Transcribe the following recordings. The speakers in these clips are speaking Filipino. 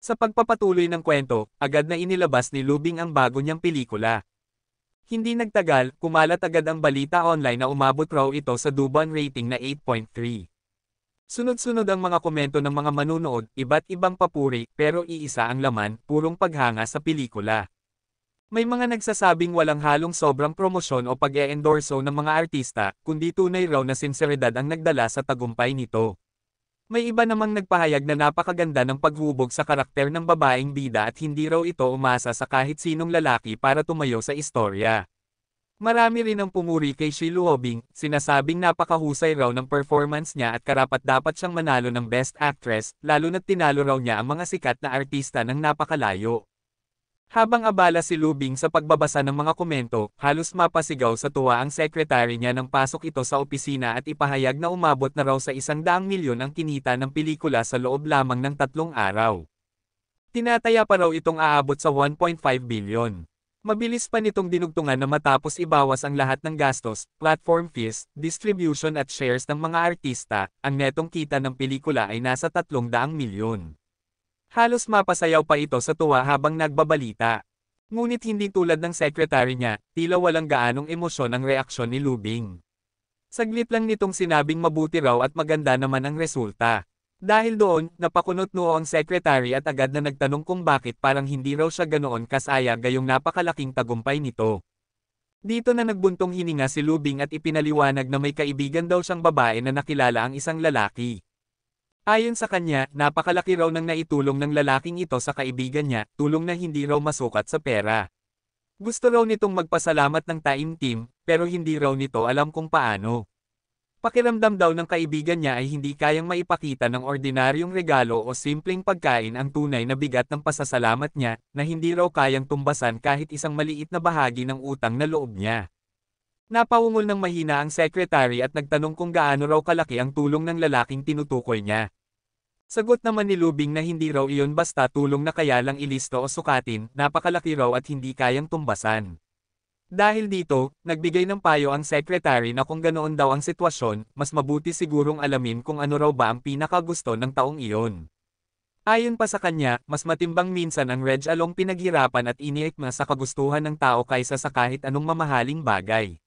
Sa pagpapatuloy ng kwento, agad na inilabas ni Lubing ang bago niyang pelikula. Hindi nagtagal, kumalat agad ang balita online na umabot raw ito sa Duban rating na 8.3. Sunod-sunod ang mga komento ng mga manunood, iba't ibang papuri, pero iisa ang laman, purong paghanga sa pelikula. May mga nagsasabing walang halong sobrang promosyon o pag-e-endorso ng mga artista, kundi tunay raw na sinseridad ang nagdala sa tagumpay nito. May iba namang nagpahayag na napakaganda ng paghubog sa karakter ng babaeng bida at hindi raw ito umasa sa kahit sinong lalaki para tumayo sa istorya. Marami rin ang pumuri kay Shi Luobing, sinasabing napakahusay raw ng performance niya at karapat-dapat siyang manalo ng Best Actress, lalo na't tinalo raw niya ang mga sikat na artista ng napakalayo. Habang abala si Lubing sa pagbabasa ng mga komento, halos mapasigaw sa tuwa ang sekretary niya nang pasok ito sa opisina at ipahayag na umabot na raw sa 100 milyon ang kinita ng pelikula sa loob lamang ng 3 araw. Tinataya pa raw itong aabot sa 1.5 bilyon. Mabilis pa nitong dinugtungan na matapos ibawas ang lahat ng gastos, platform fees, distribution at shares ng mga artista, ang netong kita ng pelikula ay nasa 300 milyon. Halos mapasayaw pa ito sa tuwa habang nagbabalita. Ngunit hindi tulad ng secretary niya, tila walang gaanong emosyon ang reaksyon ni Lubing. Saglit lang nitong sinabing mabuti raw at maganda naman ang resulta. Dahil doon, napakunot noo ang secretary at agad na nagtanong kung bakit parang hindi raw siya ganoon kasaya gayong napakalaking tagumpay nito. Dito na nagbuntong hininga si Lubing at ipinaliwanag na may kaibigan daw siyang babae na nakilala ang isang lalaki. Ayon sa kanya, napakalaki raw ng naitulong ng lalaking ito sa kaibigan niya, tulong na hindi raw masukat sa pera. Gusto raw nitong magpasalamat ng taimtim, pero hindi raw nito alam kung paano. Pakiramdam daw ng kaibigan niya ay hindi kayang maipakita ng ordinaryong regalo o simpleng pagkain ang tunay na bigat ng pasasalamat niya, na hindi raw kayang tumbasan kahit isang maliit na bahagi ng utang na loob niya. Napaungol ng mahina ang secretary at nagtanong kung gaano raw kalaki ang tulong ng lalaking tinutukoy niya. Sagot naman ni Lubing na hindi raw iyon basta tulong na kaya lang ilisto o sukatin, napakalaki raw at hindi kayang tumbasan. Dahil dito, nagbigay ng payo ang secretary na kung ganoon daw ang sitwasyon, mas mabuti sigurong alamin kung ano raw ba ang pinakagusto ng taong iyon. Ayon pa sa kanya, mas matimbang minsan ang Reg Along pinaghirapan at iniikma sa kagustuhan ng tao kaysa sa kahit anong mamahaling bagay.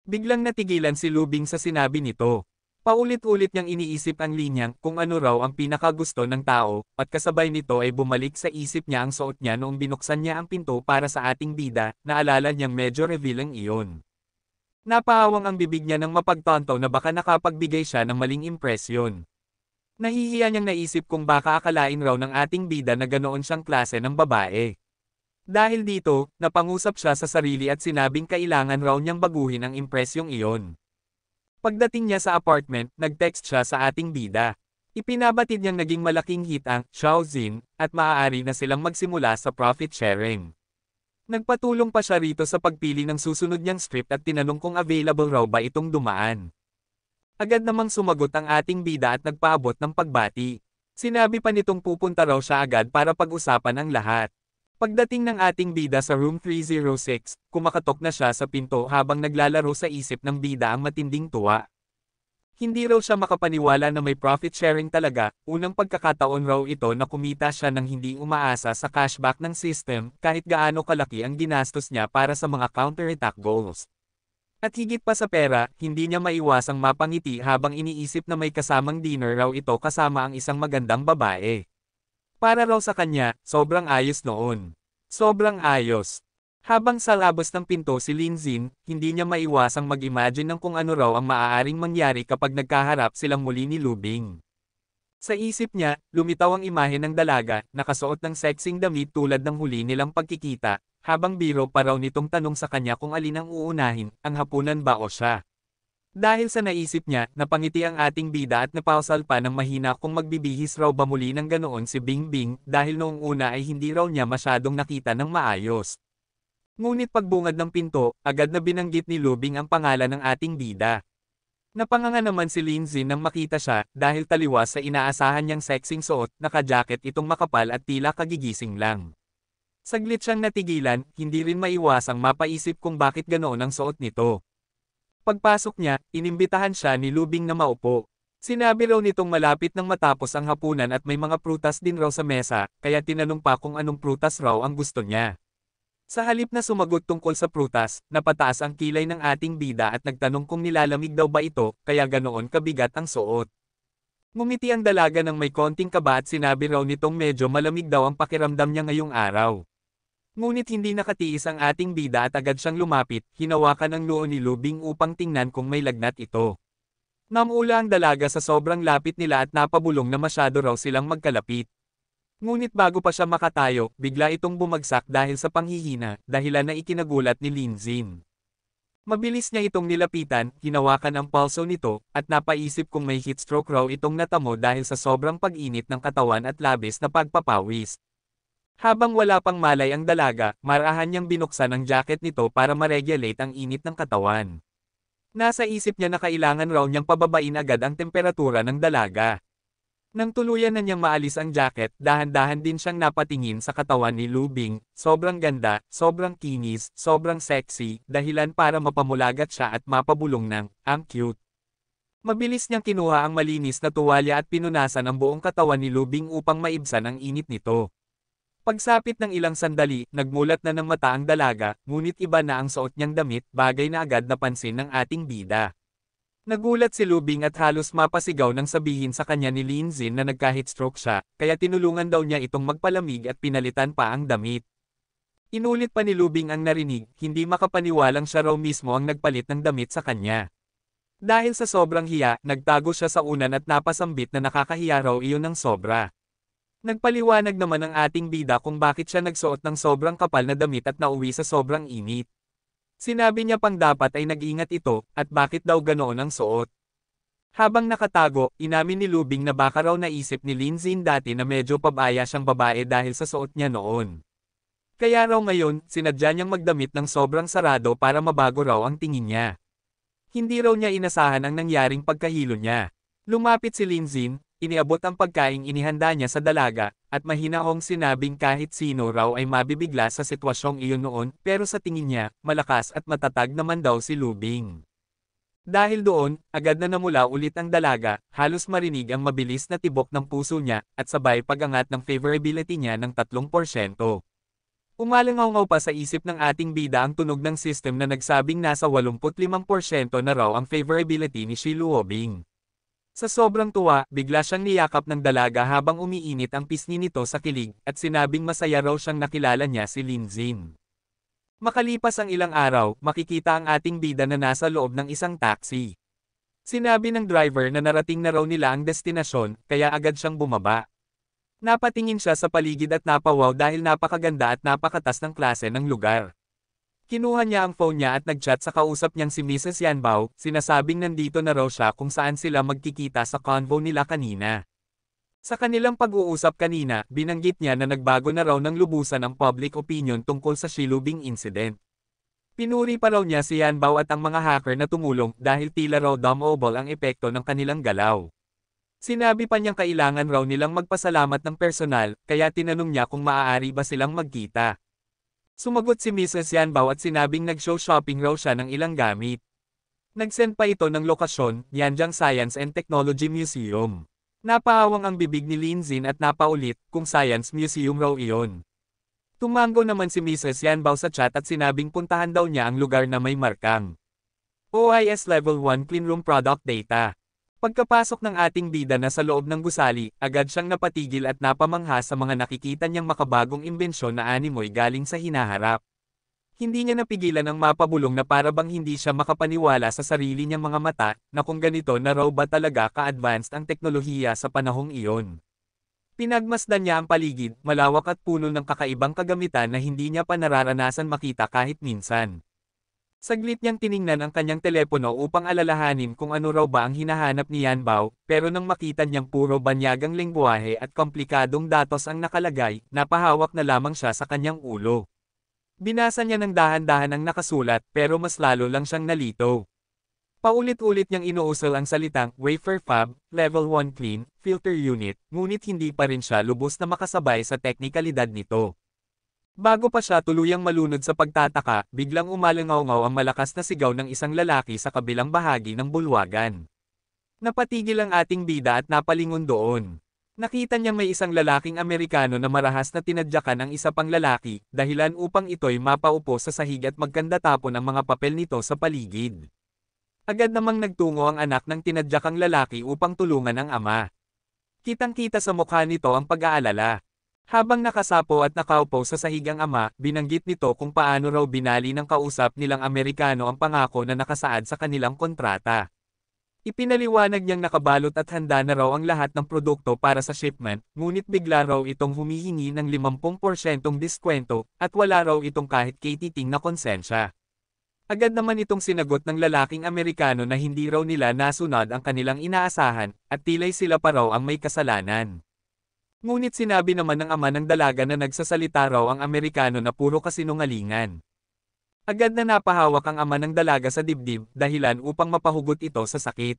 Biglang natigilan si Lubing sa sinabi nito. Paulit-ulit niyang iniisip ang linyang kung ano raw ang pinakagusto ng tao, at kasabay nito ay bumalik sa isip niya ang suot niya noong binuksan niya ang pinto para sa ating bida, naalala niyang medyo revealing iyon. Napahawang ang bibig niya nang mapagtanto na baka nakapagbigay siya ng maling impresyon. Nahihiya niyang naisip kung baka akalain raw ng ating bida na ganoon siyang klase ng babae. Dahil dito, napangusap siya sa sarili at sinabing kailangan raw niyang baguhin ang impresyong iyon. Pagdating niya sa apartment, nag-text siya sa ating bida. Ipinabatid niyang naging malaking hit ang Shaozin, at maaari na silang magsimula sa profit sharing. Nagpatulong pa siya rito sa pagpili ng susunod niyang script at tinanong kung available raw ba itong dumaan. Agad namang sumagot ang ating bida at nagpaabot ng pagbati. Sinabi pa nitong pupunta raw siya agad para pag-usapan ang lahat. Pagdating ng ating bida sa room 306, kumakatok na siya sa pinto habang naglalaro sa isip ng bida ang matinding tuwa. Hindi raw siya makapaniwala na may profit sharing talaga, unang pagkakataon raw ito na kumita siya ng hindi umaasa sa cashback ng system kahit gaano kalaki ang ginastos niya para sa mga counterattack goals. At higit pa sa pera, hindi niya maiwasang mapangiti habang iniisip na may kasamang dinner raw ito kasama ang isang magandang babae. Para raw sa kanya, sobrang ayos noon. Sobrang ayos. Habang sa labas ng pinto si Linzin, hindi niya maiwasang mag-imagine ng kung ano raw ang maaaring mangyari kapag nagkaharap silang muli ni Lubing. Sa isip niya, lumitaw ang imahe ng dalaga, nakasuot ng sexing damit tulad ng huli nilang pagkikita, habang biro pa raw nitong tanong sa kanya kung alin ang uunahin, ang hapunan ba o siya. Dahil sa naisip niya, napangiti ang ating bida at napausal pa ng mahina kung magbibihis raw ba muli ng ganoon si Bingbing dahil noong una ay hindi raw niya masyadong nakita ng maayos. Ngunit pagbungad ng pinto, agad na binanggit ni Lubing ang pangalan ng ating bida. Napanganga naman si Lindsay nang makita siya dahil taliwas sa inaasahan niyang sexing suot, naka-jacket itong makapal at tila kagigising lang. Saglit siyang natigilan, hindi rin maiwasang mapaisip kung bakit ganoon ang suot nito. Pagpasok niya, inimbitahan siya ni Lubing na maupo. Sinabi raw nitong malapit nang matapos ang hapunan at may mga prutas din raw sa mesa, kaya tinanong pa kung anong prutas raw ang gusto niya. Sa halip na sumagot tungkol sa prutas, napataas ang kilay ng ating bida at nagtanong kung nilalamig daw ba ito, kaya ganoon kabigat ang suot. Ngumiti ang dalaga ng may konting kaba at sinabi raw nitong medyo malamig daw ang pakiramdam niya ngayong araw. Ngunit hindi nakatiis ang ating bida at agad siyang lumapit, hinawakan ang noo ni Lubing upang tingnan kung may lagnat ito. Namula ang dalaga sa sobrang lapit nila at napabulong na masyado raw silang magkalapit. Ngunit bago pa siya makatayo, bigla itong bumagsak dahil sa panghihina, dahilan na ikinagulat ni Linzin. Mabilis niya itong nilapitan, hinawakan ang pulso nito, at napaisip kung may heatstroke raw itong natamo dahil sa sobrang pag-init ng katawan at labis na pagpapawis. Habang wala pang malay ang dalaga, marahan niyang binuksan ang jacket nito para ma-regulate ang init ng katawan. Nasa isip niya na kailangan raw niyang pababain agad ang temperatura ng dalaga. Nang tuluyan na niyang maalis ang jacket, dahan-dahan din siyang napatingin sa katawan ni Lubing, sobrang ganda, sobrang kinis, sobrang sexy, dahilan para mapamulagat siya at mapabulong ng, ang cute. Mabilis niyang kinuha ang malinis na tuwalya at pinunasan ang buong katawan ni Lubing upang maibsan ang init nito. Pagsapit ng ilang sandali, nagmulat na ng mata ang dalaga, ngunit iba na ang suot niyang damit, bagay na agad napansin ng ating bida. Nagulat si Lubing at halos mapasigaw nang sabihin sa kanya ni Linzin na nagka-heatstroke siya, kaya tinulungan daw niya itong magpalamig at pinalitan pa ang damit. Inulit pa ni Lubing ang narinig, hindi makapaniwalang siya raw mismo ang nagpalit ng damit sa kanya. Dahil sa sobrang hiya, nagtago siya sa unan at napasambit na nakakahiya raw iyon ng sobra. Nagpaliwanag naman ang ating bida kung bakit siya nagsuot ng sobrang kapal na damit at nauwi sa sobrang init. Sinabi niya pang dapat ay nag-ingat ito, at bakit daw ganoon ang suot. Habang nakatago, inamin ni Lubing na baka raw naisip ni Linzin dati na medyo pabaya siyang babae dahil sa suot niya noon. Kaya raw ngayon, sinadya niyang magdamit ng sobrang sarado para mabago raw ang tingin niya. Hindi raw niya inasahan ang nangyaring pagkahilo niya. Lumapit si Linzin, iniabot ang pagkaing inihanda niya sa dalaga, at mahinahong sinabing kahit sino raw ay mabibigla sa sitwasyong iyon noon, pero sa tingin niya, malakas at matatag naman daw si Lubing. Dahil doon, agad na namula ulit ang dalaga, halos marinig ang mabilis na tibok ng puso niya, at sabay pag-angat ng favorability niya ng 3%. Umalangaw-ngaw pa sa isip ng ating bida ang tunog ng system na nagsabing nasa 85% na raw ang favorability ni Shi Luobing. Sa sobrang tuwa, bigla siyang niyakap ng dalaga habang umiinit ang pisngi nito sa kilig, at sinabing masaya raw siyang nakilala niya si Linzin. Makalipas ang ilang araw, makikita ang ating bida na nasa loob ng isang taxi. Sinabi ng driver na narating na raw nila ang destinasyon, kaya agad siyang bumaba. Napatingin siya sa paligid at napawaw dahil napakaganda at napakatas ng klase ng lugar. Kinuha niya ang phone niya at nag-chat sa kausap niyang si Mrs. Yanbao, sinasabing nandito na raw siya kung saan sila magkikita sa convo nila kanina. Sa kanilang pag-uusap kanina, binanggit niya na nagbago na raw ng lubusan ang public opinion tungkol sa Shilubing incident. Pinuri pa raw niya si Yanbao at ang mga hacker na tumulong dahil tila raw dumb-oble ang epekto ng kanilang galaw. Sinabi pa niyang kailangan raw nilang magpasalamat ng personal, kaya tinanong niya kung maaari ba silang magkita. Sumagot si Mrs. Yanbao at sinabing nag-show shopping raw siya ng ilang gamit. Nag-send pa ito ng lokasyon, Yanjiang Science and Technology Museum. Napahawang ang bibig ni Linzin at napaulit, kung Science Museum raw iyon. Tumango naman si Mrs. Yanbao sa chat at sinabing puntahan daw niya ang lugar na may markang OIS Level 1 Cleanroom Product Data. Pagkapasok ng ating bida na sa loob ng gusali, agad siyang napatigil at napamangha sa mga nakikita niyang makabagong imbensyon na animoy galing sa hinaharap. Hindi niya napigilan ang mapabulong na para bang hindi siya makapaniwala sa sarili niyang mga mata, na kung ganito na raw ba talaga ka-advanced ang teknolohiya sa panahong iyon. Pinagmasdan niya ang paligid, malawak at puno ng kakaibang kagamitan na hindi niya pa nararanasan makita kahit minsan. Saglit niyang tiningnan ang kanyang telepono upang alalahanin kung ano raw ba ang hinahanap ni Yanbao, pero nang makita niyang puro banyagang lengguwahe at komplikadong datos ang nakalagay, napahawak na lamang siya sa kanyang ulo. Binasa niya ng dahan-dahan ang nakasulat, pero mas lalo lang siyang nalito. Paulit-ulit niyang inuusal ang salitang wafer fab, level 1 clean, filter unit, ngunit hindi pa rin siya lubos na makasabay sa teknikalidad nito. Bago pa siya tuluyang malunod sa pagtataka, biglang umalangaw-ngaw ang malakas na sigaw ng isang lalaki sa kabilang bahagi ng bulwagan. Napatigil ang ating bida at napalingon doon. Nakita niyang may isang lalaking Amerikano na marahas na tinadyakan ang isa pang lalaki, dahilan upang ito'y mapaupo sa sahig at magkandatapon ang mga papel nito sa paligid. Agad namang nagtungo ang anak ng tinadyakang lalaki upang tulungan ang ama. Kitang-kita sa mukha nito ang pag-aalala. Habang nakasapo at nakaupo sa sahig ang ama, binanggit nito kung paano raw binali ng kausap nilang Amerikano ang pangako na nakasaad sa kanilang kontrata. Ipinaliwanag niyang nakabalot at handa na raw ang lahat ng produkto para sa shipment, ngunit bigla raw itong humihingi ng 50% diskwento, at wala raw itong kahit katiting na konsensya. Agad naman itong sinagot ng lalaking Amerikano na hindi raw nila nasunod ang kanilang inaasahan, at tila'y sila pa raw ang may kasalanan. Ngunit sinabi naman ng ama ng dalaga na nagsasalita raw ang Amerikano na puro kasinungalingan. Agad na napahawak ang ama ng dalaga sa dibdib, dahilan upang mapahugot ito sa sakit.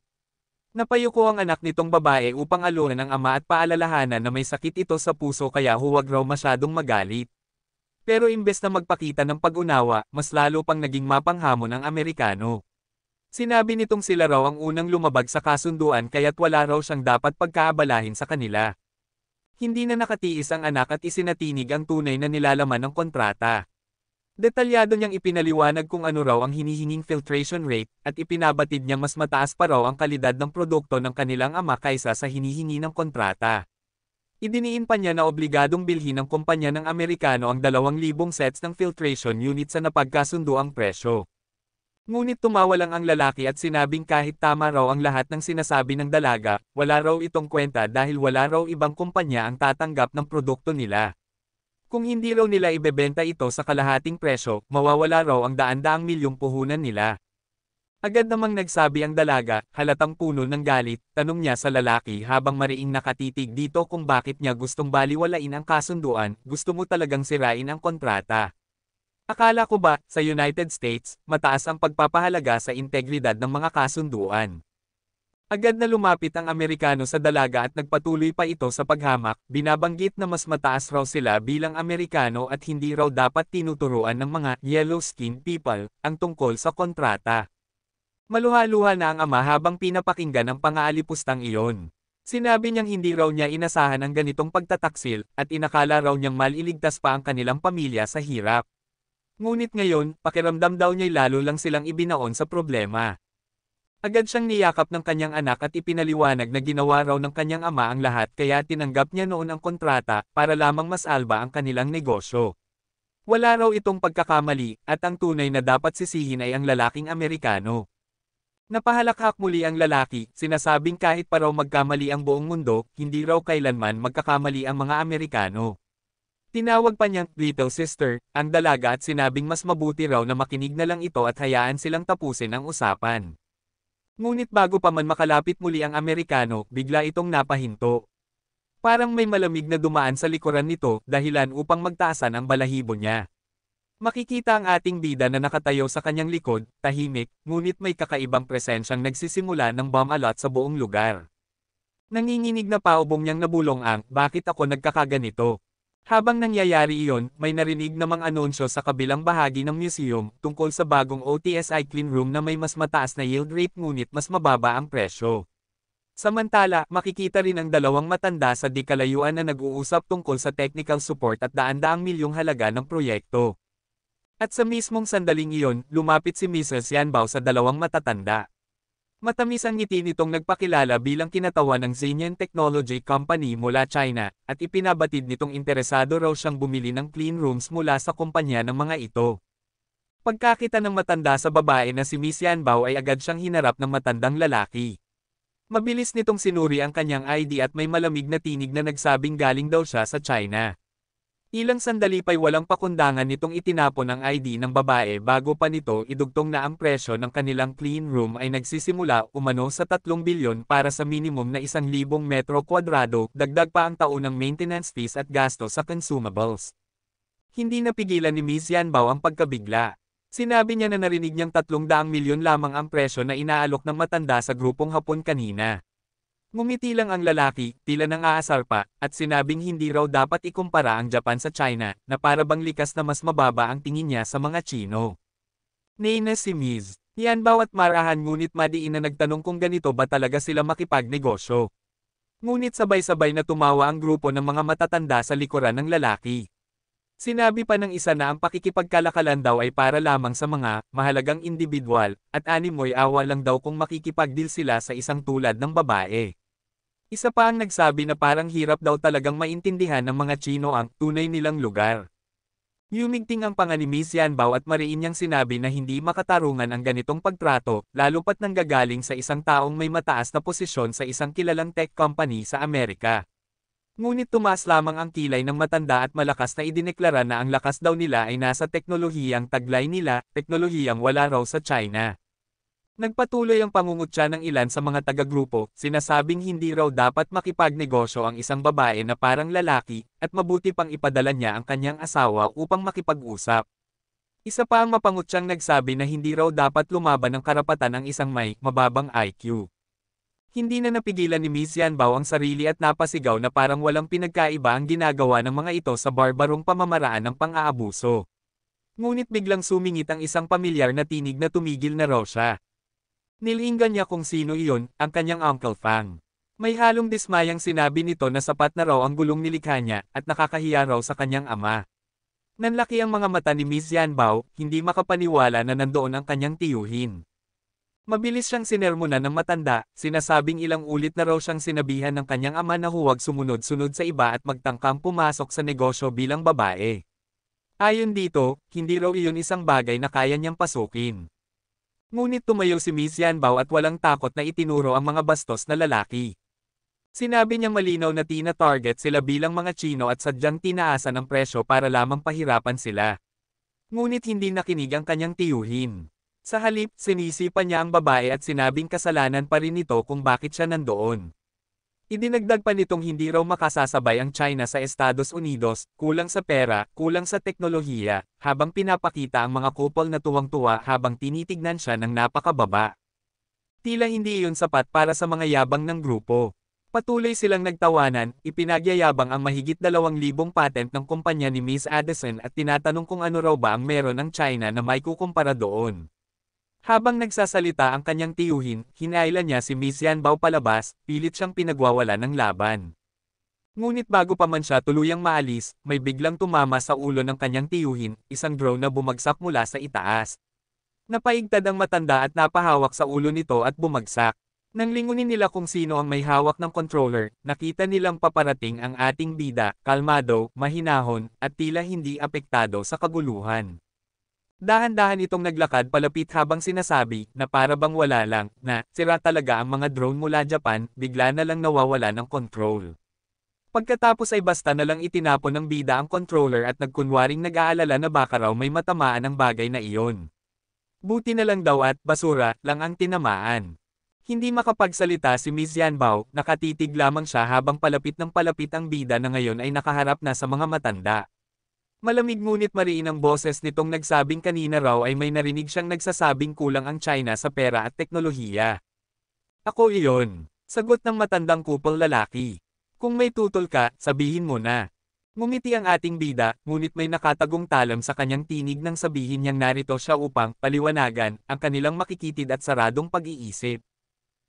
Napayuko ang anak nitong babae upang aluhan ang ama at paalalahanan na may sakit ito sa puso kaya huwag raw masyadong magalit. Pero imbes na magpakita ng pag-unawa, mas lalo pang naging mapanghamon ang Amerikano. Sinabi nitong sila raw ang unang lumabag sa kasunduan kaya't wala raw siyang dapat pagkaabalahin sa kanila. Hindi na nakatiis ang anak at isinatinig ang tunay na nilalaman ng kontrata. Detalyado niyang ipinaliwanag kung ano raw ang hinihinging filtration rate, at ipinabatid niyang mas mataas pa raw ang kalidad ng produkto ng kanilang ama kaysa sa hinihingi ng kontrata. Idiniin pa niya na obligadong bilhin ng kumpanya ng Amerikano ang 2,000 sets ng filtration unit sa napagkasunduang presyo. Ngunit tumawa lang ang lalaki at sinabing kahit tama raw ang lahat ng sinasabi ng dalaga, wala raw itong kwenta dahil wala raw ibang kumpanya ang tatanggap ng produkto nila. Kung hindi raw nila ibebenta ito sa kalahating presyo, mawawala raw ang daan-daang milyong puhunan nila. Agad namang nagsabi ang dalaga, halatang puno ng galit, tanong niya sa lalaki habang mariing nakatitig dito kung bakit niya gustong baliwalain ang kasunduan, gusto mo talagang sirain ang kontrata. Akala ko ba, sa United States, mataas ang pagpapahalaga sa integridad ng mga kasunduan. Agad na lumapit ang Amerikano sa dalaga at nagpatuloy pa ito sa paghamak, binabanggit na mas mataas raw sila bilang Amerikano at hindi raw dapat tinuturuan ng mga yellow-skinned people ang tungkol sa kontrata. Maluha-luha na ang ama habang pinapakinggan ang pang-aalipustang iyon. Sinabi niyang hindi raw niya inasahan ang ganitong pagtataksil at inakala raw niyang maliligtas pa ang kanilang pamilya sa hirap. Ngunit ngayon, pakiramdam daw niya'y lalo lang silang ibinaon sa problema. Agad siyang niyakap ng kanyang anak at ipinaliwanag na ginawa raw ng kanyang ama ang lahat kaya tinanggap niya noon ang kontrata para lamang masalba ang kanilang negosyo. Wala raw itong pagkakamali at ang tunay na dapat sisihin ay ang lalaking Amerikano. Napahalakhak muli ang lalaki, sinasabing kahit pa raw magkamali ang buong mundo, hindi raw kailanman magkakamali ang mga Amerikano. Tinawag pa niyang little sister ang dalaga at sinabing mas mabuti raw na makinig na lang ito at hayaan silang tapusin ang usapan. Ngunit bago pa man makalapit muli ang Amerikano, bigla itong napahinto. Parang may malamig na dumaan sa likuran nito, dahilan upang magtaasan ang balahibo niya. Makikita ang ating bida na nakatayo sa kanyang likod, tahimik, ngunit may kakaibang presensyang nagsisimula ng bomb alot sa buong lugar. Nanginginig na paubong niyang nabulong ang, bakit ako nagkakaganito? Habang nangyayari iyon, may narinig namang anunsyo sa kabilang bahagi ng museum tungkol sa bagong OTSI clean room na may mas mataas na yield rate ngunit mas mababa ang presyo. Samantala, makikita rin ang dalawang matanda sa di kalayuan na nag-uusap tungkol sa technical support at daan-daang milyong halaga ng proyekto. At sa mismong sandaling iyon, lumapit si Mrs. Yanbao sa dalawang matatanda. Matamis ang ngiti nitong nagpakilala bilang kinatawan ng Zenian Technology Company mula China, at ipinabatid nitong interesado raw siyang bumili ng clean rooms mula sa kumpanya ng mga ito. Pagkakita ng matanda sa babae na si Miss Yanbao ay agad siyang hinarap ng matandang lalaki. Mabilis nitong sinuri ang kanyang ID at may malamig na tinig na nagsabing galing daw siya sa China. Ilang sandali pa'y walang pakundangan nitong itinapon ang ID ng babae bago pa nito idugtong na ang presyo ng kanilang clean room ay nagsisimula umano sa 3 bilyon para sa minimum na 1,000 metro kwadrado, dagdag pa ang taunang maintenance fees at gasto sa consumables. Hindi napigilan ni Ms. Yanbao ang pagkabigla. Sinabi niya na narinig niyang 300 milyon lamang ang presyo na inaalok ng matanda sa grupong Hapon kanina. Ngumiti lang ang lalaki, tila nang aasar pa, at sinabing hindi raw dapat ikumpara ang Japan sa China, na para bang likas na mas mababa ang tingin niya sa mga Chino. Neyna si Ms. Yanbao at marahan ngunit madiin na nagtanong kung ganito ba talaga sila makipagnegosyo. Ngunit sabay-sabay na tumawa ang grupo ng mga matatanda sa likuran ng lalaki. Sinabi pa ng isa na ang pakikipagkalakalan daw ay para lamang sa mga mahalagang individual, at animoy awa lang daw kung makikipagdeal sila sa isang tulad ng babae. Isa pa ang nagsabi na parang hirap daw talagang maintindihan ng mga Chino ang tunay nilang lugar. Yumigting ang panga ni Miss Yanbao at mariin niyang sinabi na hindi makatarungan ang ganitong pagtrato, lalo pat nanggagaling sa isang taong may mataas na posisyon sa isang kilalang tech company sa Amerika. Ngunit tumaas lamang ang kilay ng matanda at malakas na idineklara na ang lakas daw nila ay nasa teknolohiyang taglay nila, teknolohiyang wala raw sa China. Nagpatuloy ang pangungutya ng ilan sa mga taga-grupo, sinasabing hindi raw dapat makipagnegosyo ang isang babae na parang lalaki, at mabuti pang ipadala niya ang kanyang asawa upang makipag-usap. Isa pa ang mapangutyang nagsabi na hindi raw dapat lumaban ng karapatan ang isang may mababang IQ. Hindi na napigilan ni Miss Yanbao ang sarili at napasigaw na parang walang pinagkaiba ang ginagawa ng mga ito sa barbarong pamamaraan ng pang-aabuso. Ngunit biglang sumingit ang isang pamilyar na tinig na tumigil na raw siya. Nilinggan niya kung sino iyon, ang kanyang Uncle Fang. May halong dismayang sinabi nito na sapat na raw ang gulong nilikha niya at nakakahiya raw sa kanyang ama. Nanlaki ang mga mata ni Miss Yanbao, hindi makapaniwala na nandoon ang kanyang tiyuhin. Mabilis siyang sinermonan ng matanda, sinasabing ilang ulit na raw siyang sinabihan ng kanyang ama na huwag sumunod-sunod sa iba at magtangkang pumasok sa negosyo bilang babae. Ayon dito, hindi raw iyon isang bagay na kaya niyang pasukin. Ngunit tumayo si Miss Yanbao at walang takot na itinuro ang mga bastos na lalaki. Sinabi niyang malinaw na tina-target sila bilang mga Chino at sadyang tinaasan ang presyo para lamang pahirapan sila. Ngunit hindi nakinig ang kanyang tiyuhin. Sa halip, sinisipa niya ang babae at sinabing kasalanan pa rin ito kung bakit siya nandoon. Idinagdag pa nitong hindi raw makasasabay ang China sa Estados Unidos, kulang sa pera, kulang sa teknolohiya, habang pinapakita ang mga couple na tuwang-tuwa habang tinitignan siya ng napakababa. Tila hindi iyon sapat para sa mga yabang ng grupo. Patuloy silang nagtawanan, ipinagyayabang ang mahigit 2,000 patent ng kumpanya ni Miss Addison at tinatanong kung ano raw ba ang meron ng China na may kukumpara doon. Habang nagsasalita ang kanyang tiyuhin, hinailan niya si Miss Yanbao palabas, pilit siyang pinagwawala ng laban. Ngunit bago pa man siya tuluyang maalis, may biglang tumama sa ulo ng kanyang tiyuhin, isang drone na bumagsak mula sa itaas. Napaigtad ang matanda at napahawak sa ulo nito at bumagsak. Nang lingunin nila kung sino ang may hawak ng controller, nakita nilang paparating ang ating bida, kalmado, mahinahon, at tila hindi apektado sa kaguluhan. Dahan-dahan itong naglakad palapit habang sinasabi na para bang wala lang, na sira talaga ang mga drone mula Japan, bigla na lang nawawala ng control. Pagkatapos ay basta na lang itinapon ng bida ang controller at nagkunwaring nag-aalala na baka raw may matamaan ang bagay na iyon. Buti na lang daw at basura lang ang tinamaan. Hindi makapagsalita si Miss Yanbao, nakatitig lamang siya habang palapit ng palapit ang bida na ngayon ay nakaharap na sa mga matanda. Malamig ngunit mariin ang boses nitong nagsabing kanina raw ay may narinig siyang nagsasabing kulang ang China sa pera at teknolohiya. Ako iyon, sagot ng matandang kupal lalaki. Kung may tutol ka, sabihin mo na. Ngumiti ang ating bida, ngunit may nakatagong talam sa kanyang tinig nang sabihin niyang narito siya upang paliwanagan ang kanilang makikitid at saradong pag-iisip.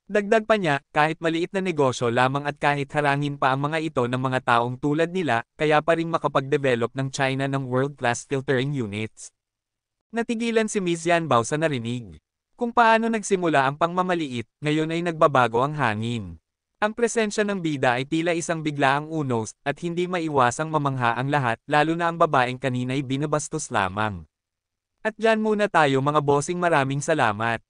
Dagdag pa niya, kahit maliit na negosyo lamang at kahit harangin pa ang mga ito ng mga taong tulad nila, kaya pa ring makapag-develop ng China ng world-class filtering units. Natigilan si Miss Yanbao sa narinig. Kung paano nagsimula ang pangmamaliit, ngayon ay nagbabago ang hangin. Ang presensya ng bida ay tila isang biglaang unos, at hindi maiwasang mamangha ang lahat, lalo na ang babaeng kanina'y binabastos lamang. At dyan muna tayo mga bossing, maraming salamat.